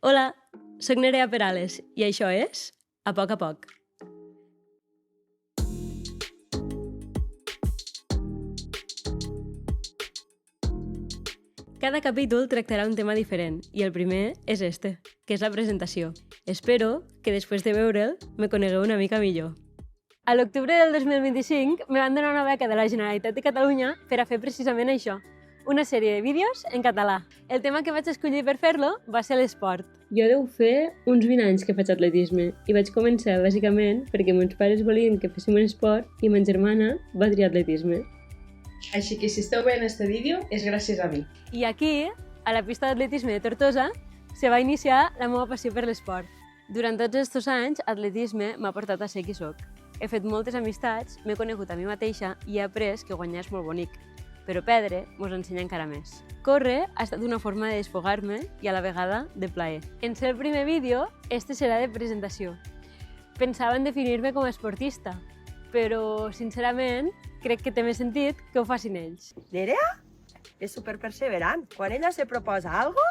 Hola, soc Nerea Perales i això és A Poc a Poc. Cada capítol tractarà un tema diferent i el primer és este, que és la presentació. Espero que després de veure'l me conegueu una mica millor. A l'octubre del 2025 me van donar una beca de la Generalitat de Catalunya per a fer precisament això, una sèrie de vídeos en català. El tema que vaig escollir per fer-lo va ser l'esport. Jo deu fer uns 20 anys que faig atletisme i vaig començar bàsicament perquè meus pares volien que féssim un esport i ma germana va triar atletisme. Així que si esteu veient este vídeo és gràcies a mi. I aquí, a la pista d'atletisme de Tortosa, se va iniciar la meva passió per l'esport. Durant tots aquests anys, atletisme m'ha portat a ser qui soc. He fet moltes amistats, m'he conegut a mi mateixa i he après que guanyar és molt bonic. Però perdre mos ensenya encara més. Córrer ha estat una forma de desfogar-me i a la vegada de plaer. En ser el primer vídeo, este serà de presentació. Pensava en definir-me com a esportista, però, sincerament, crec que té més sentit que ho facin ells. Nerea és superperseverant. Quan ella se proposa algo,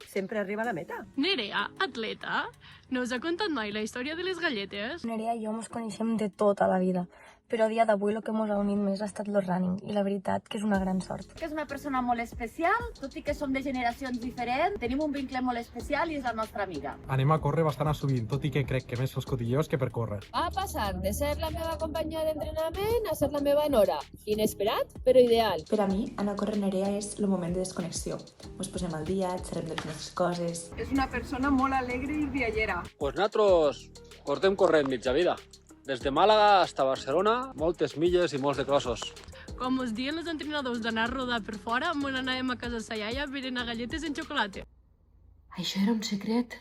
sempre arriba a la meta. Nerea, atleta? No us ha contat mai la història de les galletes? Nerea i jo ens coneixem de tota la vida, però a dia d'avui el que ens ha unit més ha estat el running i la veritat que és una gran sort. Que és una persona molt especial, tot i que som de generacions diferents, tenim un vincle molt especial i és la nostra amiga. Anem a córrer bastant a sovint, tot i que crec que més fos cotillós que per córrer. Va passar de ser la meva companya d'entrenament a ser la meva nora. Inesperat, però ideal. Per a mi, anar a córrer Nerea és el moment de desconnexió. Ens posem al dia, xerrem de les nostres coses. És una persona molt alegre i riallera. Pues nosaltres portem corrent mitja vida. Des de Màlaga fins a Barcelona, moltes milles i molts de crossos. Com us diuen els entrenadors d'anar a rodar per fora, on anàvem a casa sa iaia per anar galletes en xocolata. Això era un secret.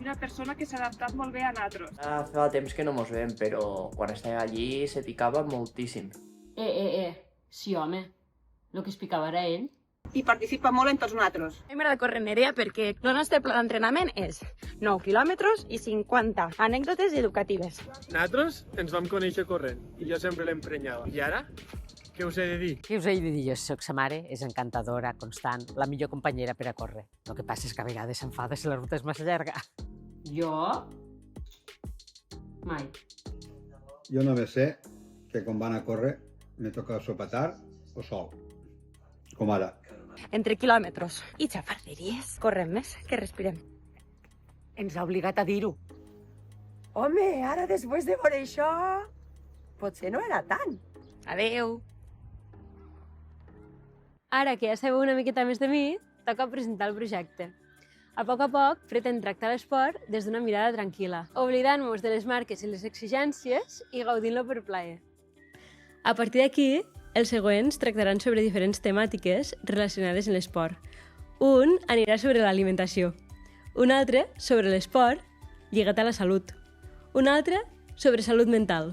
Una persona que s'ha adaptat molt bé a nosaltres. Fa temps que no mos veiem, però quan estàvem allí se picava moltíssim. Sí, home. El que es picava era ell. I participa molt en tots nosaltres. A mi m'agrada córrer Nerea perquè el nostre pla d'entrenament és 9 quilòmetres i 50 anècdotes educatives. Nosaltres ens vam conèixer corrent i jo sempre l'emprenyava. I ara? Què us he de dir? Què us he de dir? Jo soc sa mare, és encantadora, constant, la millor companyera per a córrer. El que passa és que a vegades s'enfada si la ruta és massa llarga. Jo? Mai. Jo només sé que quan van a córrer me toca sopetar o sol, com ara. Entre quilòmetres i xafarderies, correm més que respirem. Ens ha obligat a dir-ho. Home, ara després de veure això, potser no era tant. Adeu. Ara que ja sabeu una miqueta més de mi, toca presentar el projecte. A poc pretén tractar l'esport des d'una mirada tranquil·la, oblidant-nos de les marques i les exigències i gaudint-lo per plaer. A partir d'aquí, els següents tractaran sobre diferents temàtiques relacionades amb l'esport. Un anirà sobre l'alimentació, un altre sobre l'esport lligat a la salut, un altre sobre salut mental,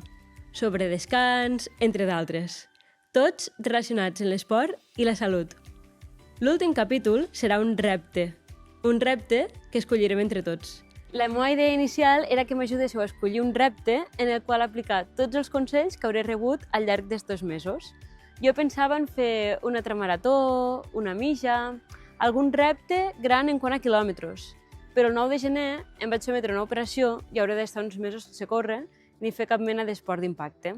sobre descans, entre d'altres, tots relacionats amb l'esport i la salut. L'últim capítol serà un repte que escollirem entre tots. La meva idea inicial era que m'ajudéssiu a escollir un repte en el qual aplicar tots els consells que hauré rebut al llarg d'estos mesos. Jo pensava en fer una altra marató, una milla, algun repte gran en quant a quilòmetres. Però el 9 de gener em vaig sometre a una operació i hauré d'estar uns mesos sense córrer ni fer cap mena d'esport d'impacte.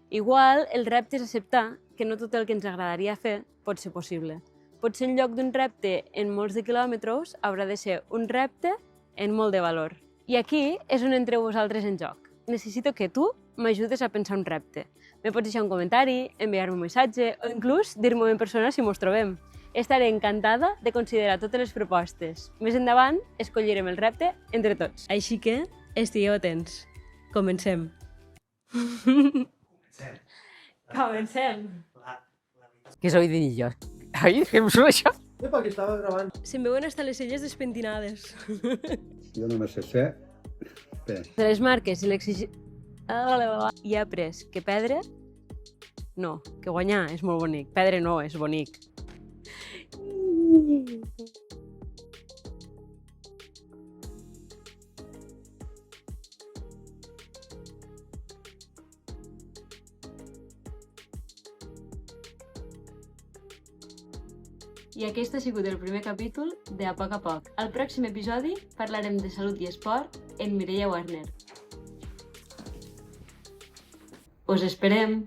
Igual, el repte és acceptar que no tot el que ens agradaria fer pot ser possible. Potser en lloc d'un repte en molts de quilòmetres haurà de ser un repte en molt de valor. I aquí és on entreu vosaltres en joc. Necessito que tu m'ajudes a pensar un repte. Me pots deixar un comentari, enviar-me un missatge o inclús dir-m'ho en persona si mos trobem. Estaré encantada de considerar totes les propostes. Més endavant, escollirem el repte entre tots. Així que estigueu atents. Comencem. Comencem. Què us he de dir jo? Ai, què em surt això? Epa, que estava gravant. Se'm veuen hasta les celles despentinades. Jo només sé de les marques i l'exigència... I he après que perdre... No, que guanyar és molt bonic. Perdre no, és bonic. I aquest ha sigut el primer capítol de A poc a poc. Al pròxim episodi parlarem de salut i esport en Mireia Warner. Us esperem!